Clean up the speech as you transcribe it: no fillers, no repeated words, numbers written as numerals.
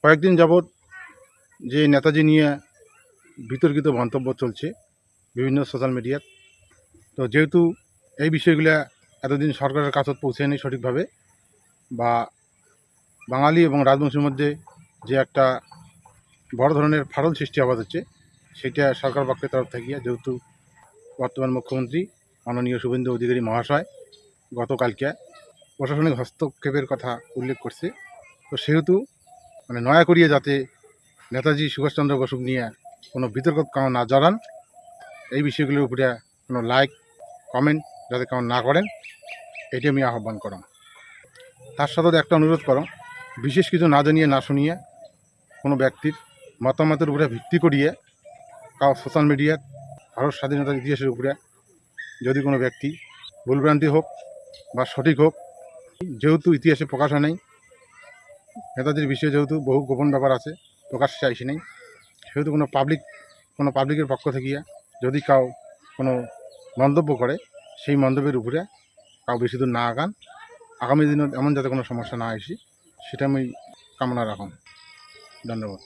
কয়েকদিন যাবৎ যে নেতাজি নিয়ে বিতর্কিত মন্তব্য চলছে বিভিন্ন সোশ্যাল মিডিয়াত, তো যেহেতু এই বিষয়গুলো এতদিন সরকারের কাছে পৌঁছায়নি সঠিকভাবে, বা বাঙালি এবং রাজবংশের মধ্যে যে একটা বড় ধরনের ফাটল সৃষ্টি আবাদ হচ্ছে, সেটা সরকার পক্ষের তরফ থেকে, যেহেতু বর্তমান মুখ্যমন্ত্রী মাননীয় শুভেন্দু অধিকারী মহাশয় গতকালকে প্রশাসনিক হস্তক্ষেপের কথা উল্লেখ করছে, তো সেহেতু নয়া করিয়ে যাতে নেতাজি সুভাষচন্দ্র বসুক নিয়ে কোনো বিতর্ক কারণ না জড়ান, এই বিষয়গুলোর উপরে কোনো লাইক কমেন্ট যাতে কারণ না করেন, এটি আমি আহ্বান করম। তার সাথে একটা অনুরোধ করো, বিশেষ কিছু না জানিয়ে না শুনিয়ে কোনো ব্যক্তির মতামতের উপরে ভিত্তি করিয়ে কাউ সোশ্যাল মিডিয়ার ভারত স্বাধীনতার ইতিহাসের উপরে যদি কোনো ব্যক্তি ভুলভ্রান্তি হোক বা সঠিক হোক, যেহেতু ইতিহাসে প্রকাশ হয় নাই, নেতাজির বিষয়ে যেহেতু বহু গোপন ব্যাপার আছে, প্রকাশ্যে আইসি নেই, সেহেতু কোনো পাবলিকের পক্ষ থেকে যদি কাউ কোনো মন্তব্য করে, সেই মন্তব্যের উপরে কাউ বেশি দূর না আগান, আগামী দিনে এমন যাতে কোনো সমস্যা না আসি, সেটা আমি কামনা রাখুন। ধন্যবাদ।